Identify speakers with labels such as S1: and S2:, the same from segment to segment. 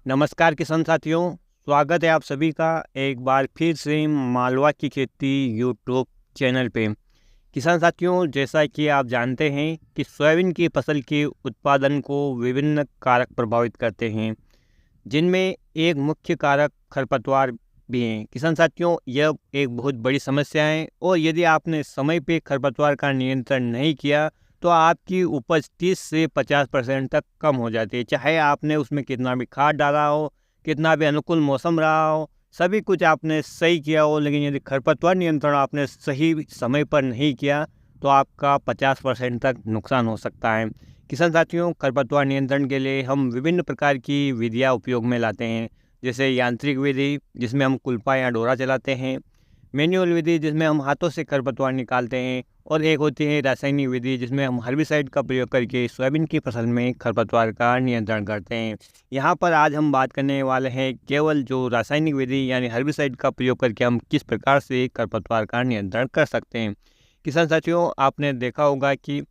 S1: नमस्कार किसान साथियों, स्वागत है आप सभी का एक बार फिर से मालवा की खेती यूट्यूब चैनल पे। किसान साथियों, जैसा कि आप जानते हैं कि सोयाबीन की फसल के उत्पादन को विभिन्न कारक प्रभावित करते हैं, जिनमें एक मुख्य कारक खरपतवार भी हैं। किसान साथियों, यह एक बहुत बड़ी समस्या है और यदि आपने समय पे खरपतवार का नियंत्रण नहीं किया तो आपकी उपज 30 से 50% तक कम हो जाती है। चाहे आपने उसमें कितना भी खाद डाला हो, कितना भी अनुकूल मौसम रहा हो, सभी कुछ आपने सही किया हो, लेकिन यदि खरपतवार नियंत्रण आपने सही समय पर नहीं किया तो आपका 50% तक नुकसान हो सकता है। किसान साथियों, खरपतवार नियंत्रण के लिए हम विभिन्न प्रकार की विधियाँ उपयोग में लाते हैं, जैसे यांत्रिक विधि जिसमें हम कुल्पा या डोरा चलाते हैं, मैनुअल विधि जिसमें हम हाथों से खरपतवार निकालते हैं, और एक होती है रासायनिक विधि जिसमें हम हर्बिसाइड का प्रयोग करके सोयाबीन की फसल में खरपतवार का नियंत्रण करते हैं। यहाँ पर आज हम बात करने वाले हैं केवल जो रासायनिक विधि यानी हर्बिसाइड का प्रयोग करके हम किस प्रकार से खरपतवार का नियंत्रण कर सकते हैं। किसान साथियों, आपने देखा होगा कि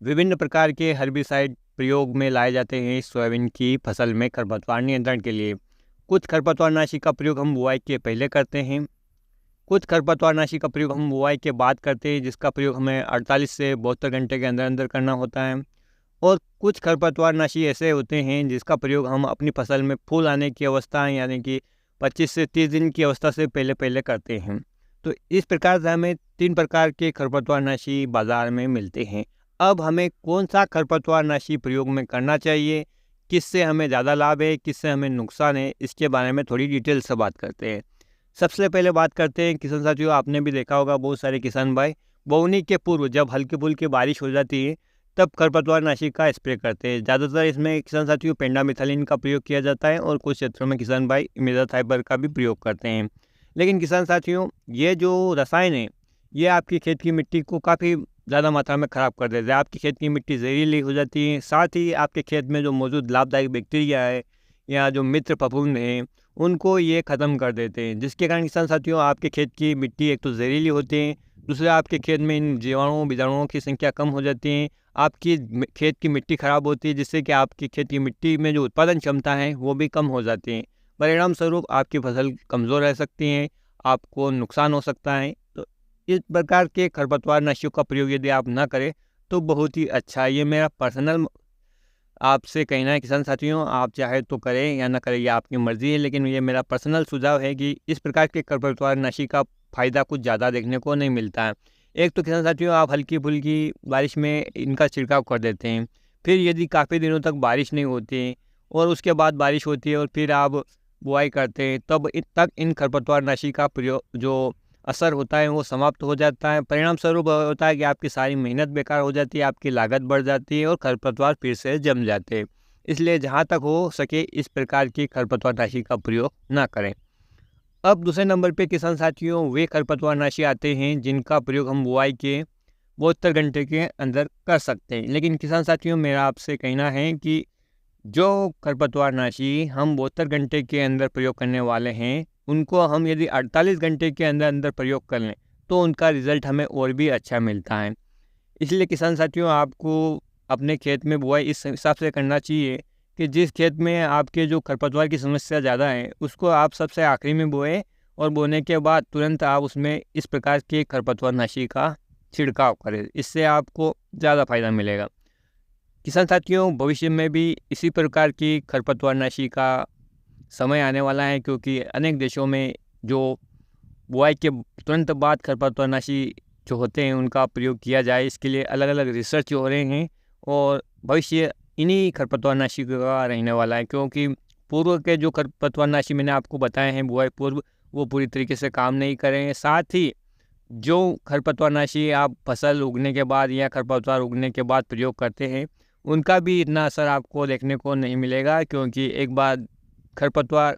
S1: विभिन्न प्रकार के हर्बिसाइड प्रयोग में लाए जाते हैं सोयाबीन की फसल में खरपतवार नियंत्रण के लिए। कुछ खरपतवारनाशी का प्रयोग हम बुआई के पहले करते हैं, कुछ खरपतवारनाशी का प्रयोग हम बुआई के बाद करते हैं, जिसका प्रयोग हमें 48 से 72 घंटे के अंदर अंदर करना होता है। और कुछ खरपतवारनाशी ऐसे होते हैं जिसका प्रयोग हम अपनी फसल में फूल आने की अवस्था यानी कि 25 से 30 दिन की अवस्था से पहले पहले करते हैं। तो इस प्रकार से हमें 3 प्रकार के खरपतवारनाशी बाज़ार में मिलते हैं। अब हमें कौन सा खरपतवारनाशी प्रयोग में करना चाहिए, किससे हमें ज़्यादा लाभ है, किससे हमें नुकसान है, इसके बारे में थोड़ी डिटेल से बात करते हैं। सबसे पहले बात करते हैं किसान साथियों, आपने भी देखा होगा बहुत सारे किसान भाई बोवनी के पूर्व जब हल्की फुल्की बारिश हो जाती है तब खरपतवारनाशी का स्प्रे करते हैं। ज़्यादातर इसमें किसान साथियों पेंडामिथालिन का प्रयोग किया जाता है और कुछ क्षेत्रों में किसान भाई इमिडाथाइबर का भी प्रयोग करते हैं। लेकिन किसान साथियों, ये जो रसायन है ये आपकी खेत की मिट्टी को काफ़ी ज़्यादा मात्रा में ख़राब कर देते हैं। आपकी खेत की मिट्टी जहरीली हो जाती है, साथ ही आपके खेत में जो मौजूद लाभदायक बैक्टीरिया है या जो मित्र फफूंद हैं उनको ये ख़त्म कर देते हैं, जिसके कारण किसान साथियों आपके खेत की मिट्टी एक तो जहरीली होती है, दूसरा आपके खेत में इन जीवाणुओं बीजाणुओं की संख्या कम हो जाती है, आपकी खेत की मिट्टी ख़राब होती है, जिससे कि आपकी खेत की मिट्टी में जो उत्पादन क्षमता है वो भी कम हो जाती है। परिणाम स्वरूप आपकी फसल कमज़ोर रह सकती है, आपको नुकसान हो सकता है। तो इस प्रकार के खरपतवारनाशियों का प्रयोग यदि आप ना करें तो बहुत ही अच्छा है। ये मेरा पर्सनल आपसे कहना है किसान साथियों, आप चाहे तो करें या ना करें ये आपकी मर्ज़ी है, लेकिन ये मेरा पर्सनल सुझाव है कि इस प्रकार के खरपतवारनाशी का फ़ायदा कुछ ज़्यादा देखने को नहीं मिलता है। एक तो किसान साथियों आप हल्की फुल्की बारिश में इनका छिड़काव कर देते हैं, फिर यदि काफ़ी दिनों तक बारिश नहीं होती और उसके बाद बारिश होती है और फिर आप बुआई करते हैं, तब तक इन खरपतवारनाशी का प्रयोग जो असर होता है वो समाप्त हो जाता है। परिणाम स्वरूप होता है कि आपकी सारी मेहनत बेकार हो जाती है, आपकी लागत बढ़ जाती है और खरपतवार फिर से जम जाते हैं। इसलिए जहाँ तक हो सके इस प्रकार की खरपतवारनाशी का प्रयोग ना करें। अब दूसरे नंबर पे किसान साथियों वे खरपतवारनाशी आते हैं जिनका प्रयोग हम बुआई के 72 घंटे के अंदर कर सकते हैं। लेकिन किसान साथियों, मेरा आपसे कहना है कि जो खरपतवारनाशी हम 72 घंटे के अंदर प्रयोग करने वाले हैं उनको हम यदि 48 घंटे के अंदर अंदर प्रयोग कर लें तो उनका रिज़ल्ट हमें और भी अच्छा मिलता है। इसलिए किसान साथियों आपको अपने खेत में बुआई इस हिसाब से करना चाहिए कि जिस खेत में आपके जो खरपतवार की समस्या ज़्यादा है उसको आप सबसे आखिरी में बोएं और बोने के बाद तुरंत आप उसमें इस प्रकार के खरपतवारनाशी का छिड़काव करें। इससे आपको ज़्यादा फायदा मिलेगा। किसान साथियों, भविष्य में भी इसी प्रकार की खरपतवारनाशी का समय आने वाला है, क्योंकि अनेक देशों में जो बुआई के तुरंत बाद खरपतवारनाशी जो होते हैं उनका प्रयोग किया जाए, इसके लिए अलग अलग रिसर्च हो रहे हैं और भविष्य इन्हीं खरपतवारनाशी का रहने वाला है। क्योंकि पूर्व के जो खरपतवारनाशी मैंने आपको बताए हैं बुआई पूर्व, वो पूरी तरीके से काम नहीं कर रहे हैं। साथ ही जो खरपतवारनाशी आप फसल उगने के बाद या खरपतवार उगने के बाद प्रयोग करते हैं उनका भी इतना असर आपको देखने को नहीं मिलेगा, क्योंकि एक बार खरपतवार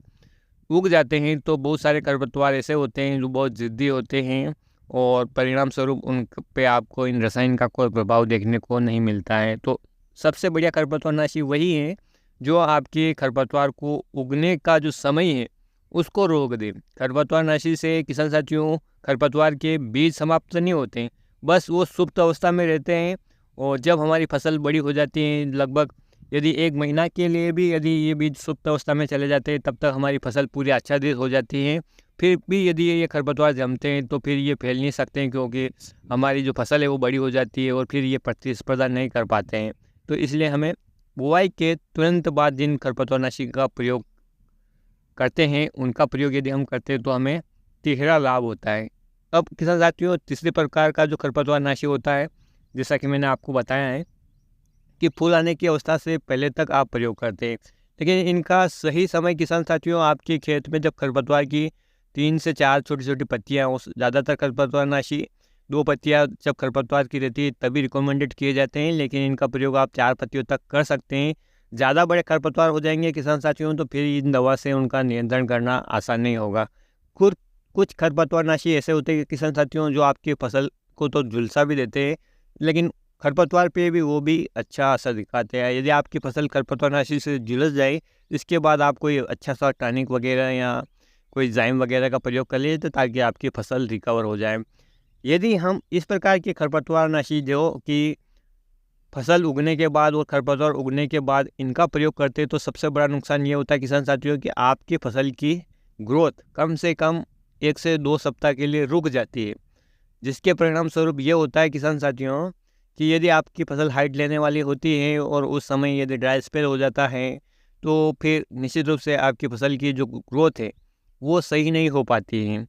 S1: उग जाते हैं तो बहुत सारे खरपतवार ऐसे होते हैं जो बहुत ज़िद्दी होते हैं और परिणाम स्वरूप उन पे आपको इन रसायन का कोई प्रभाव देखने को नहीं मिलता है। तो सबसे बढ़िया खरपतवारनाशी वही है जो आपके खरपतवार को उगने का जो समय है उसको रोक दे। खरपतवारनाशी से किसान साथियों खरपतवार के बीज समाप्त नहीं होते हैं, बस वो सुप्त अवस्था में रहते हैं और जब हमारी फसल बड़ी हो जाती है लगभग यदि 1 महीना के लिए भी यदि ये बीज सुप्त अवस्था में चले जाते हैं, तब तक हमारी फसल पूरी आच्छादित हो जाती है। फिर भी यदि ये खरपतवार जमते हैं तो फिर ये फैल नहीं सकते हैं, क्योंकि हमारी जो फसल है वो बड़ी हो जाती है और फिर ये प्रतिस्पर्धा नहीं कर पाते हैं। तो इसलिए हमें बुआई के तुरंत बाद जिन खरपतवारनाशी का प्रयोग करते हैं, उनका प्रयोग यदि हम करते हैं तो हमें तिहरा लाभ होता है। अब किसान साथियों, तीसरे प्रकार का जो खरपतवारनाशी होता है, जैसा कि मैंने आपको बताया है कि फूल आने की अवस्था से पहले तक आप प्रयोग करते हैं, लेकिन इनका सही समय किसान साथियों आपके खेत में जब खरपतवार की 3 से 4 छोटी-छोटी पत्तियाँ हो, ज़्यादातर खरपतवारनाशी 2 पत्तियाँ जब खरपतवार की रहती है तभी रिकमेंडेड किए जाते हैं, लेकिन इनका प्रयोग आप 4 पत्तियों तक कर सकते हैं। ज़्यादा बड़े खरपतवार हो जाएंगे किसान साथियों तो फिर इन दवा से उनका नियंत्रण करना आसान नहीं होगा। कुछ कुछ खरपतवारनाशी ऐसे होते हैं किसान साथियों जो आपकी फसल को तो झुलसा भी देते हैं, लेकिन खरपतवार पे भी वो भी अच्छा असर दिखाते हैं। यदि आपकी फसल खरपतवारनाशी से झुलस जाए, इसके बाद आप कोई अच्छा सा टॉनिक वगैरह या कोई जाइम वगैरह का प्रयोग कर लीजिए, तो ताकि आपकी फसल रिकवर हो जाए। यदि हम इस प्रकार के खरपतवारनाशी जो कि फसल उगने के बाद और खरपतवार उगने के बाद इनका प्रयोग करते हैं, तो सबसे बड़ा नुकसान ये होता है किसान साथियों कि आपकी फसल की ग्रोथ कम से कम 1 से 2 सप्ताह के लिए रुक जाती है। जिसके परिणाम स्वरूप ये होता है किसान साथियों कि यदि आपकी फसल हाइट लेने वाली होती है और उस समय यदि ड्राई स्पेल हो जाता है, तो फिर निश्चित रूप से आपकी फसल की जो ग्रोथ है वो सही नहीं हो पाती है।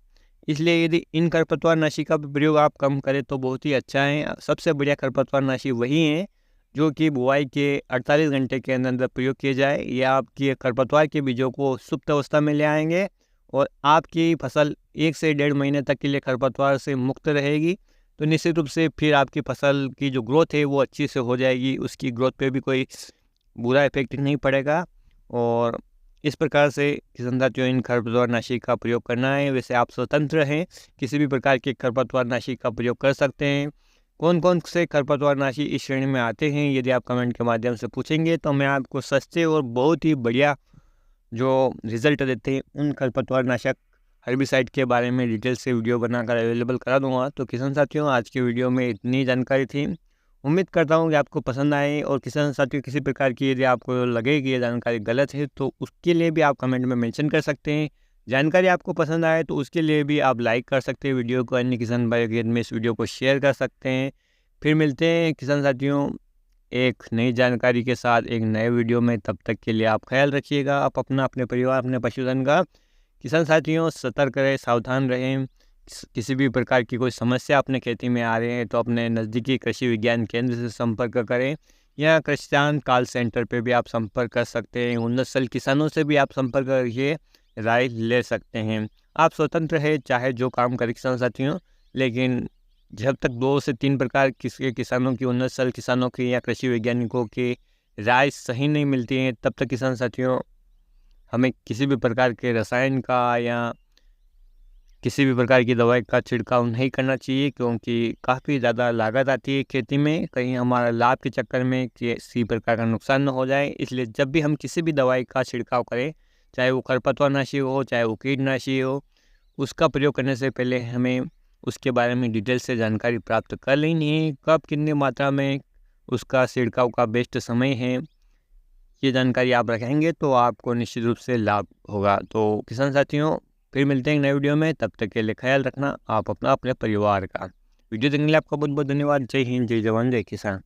S1: इसलिए यदि इन खरपतवारनाशी का प्रयोग आप कम करें तो बहुत ही अच्छा है। सबसे बढ़िया खरपतवारनाशी वही है जो कि बुआई के 48 घंटे के अंदर प्रयोग किए जाए। या आपकी खरपतवार के बीजों को सुप्त अवस्था में ले आएंगे और आपकी फसल 1 से 1.5 महीने तक के लिए खरपतवार से मुक्त रहेगी। तो निश्चित रूप से फिर आपकी फसल की जो ग्रोथ है वो अच्छी से हो जाएगी, उसकी ग्रोथ पे भी कोई बुरा इफेक्ट नहीं पड़ेगा। और इस प्रकार से किसान साथियों इन खरपतवारनाशी का प्रयोग करना है। वैसे आप स्वतंत्र हैं, किसी भी प्रकार के खरपतवारनाशी का प्रयोग कर सकते हैं। कौन कौन से खरपतवारनाशी इस श्रेणी में आते हैं, यदि आप कमेंट के माध्यम से पूछेंगे तो मैं आपको सस्ते और बहुत ही बढ़िया जो रिजल्ट देते हैं उन खरपतवारनाशक हर्बिसाइड के बारे में डिटेल से वीडियो बनाकर अवेलेबल करा दूंगा। तो किसान साथियों आज की वीडियो में इतनी जानकारी थी। उम्मीद करता हूँ कि आपको पसंद आए। और किसान साथियों किसी प्रकार की यदि आपको लगे कि ये जानकारी गलत है तो उसके लिए भी आप कमेंट में मेंशन कर सकते हैं। जानकारी आपको पसंद आए तो उसके लिए भी आप लाइक कर सकते हैं वीडियो को, अन्य किसान भाई के में इस वीडियो को शेयर कर सकते हैं। फिर मिलते हैं किसान साथियों एक नई जानकारी के साथ एक नए वीडियो में। तब तक के लिए आप ख्याल रखिएगा, आप अपना, अपने परिवार, अपने पशुधन का। किसान साथियों सतर्क रहें, सावधान रहें। किसी भी प्रकार की कोई समस्या अपने खेती में आ रही है तो अपने नज़दीकी कृषि विज्ञान केंद्र से संपर्क करें, या किसान कॉल सेंटर पे भी आप संपर्क कर सकते हैं। उन्नत नस्ल किसानों से भी आप संपर्क करके राय ले सकते हैं। आप स्वतंत्र है चाहे जो काम करें किसान साथियों, लेकिन जब तक 2 से 3 प्रकार के किसानों की, उन्नत नस्ल किसानों की या कृषि वैज्ञानिकों की राय सही नहीं मिलती है, तब तक किसान साथियों हमें किसी भी प्रकार के रसायन का या किसी भी प्रकार की दवाई का छिड़काव नहीं करना चाहिए, क्योंकि काफ़ी ज़्यादा लागत आती है खेती में। कहीं हमारा लाभ के चक्कर में किसी प्रकार का नुकसान न हो जाए, इसलिए जब भी हम किसी भी दवाई का छिड़काव करें, चाहे वो खरपतवारनाशी हो चाहे वो कीटनाशी हो, उसका प्रयोग करने से पहले हमें उसके बारे में डिटेल से जानकारी प्राप्त कर लेनी है। कब कितनी मात्रा में उसका छिड़काव का बेस्ट समय है, ये जानकारी आप रखेंगे तो आपको निश्चित रूप से लाभ होगा। तो किसान साथियों फिर मिलते हैं नए वीडियो में, तब तक के लिए ख्याल रखना आप अपना, अपने परिवार का। वीडियो देखने के लिए आपका बहुत बहुत धन्यवाद। जय हिंद, जय जवान, जय किसान।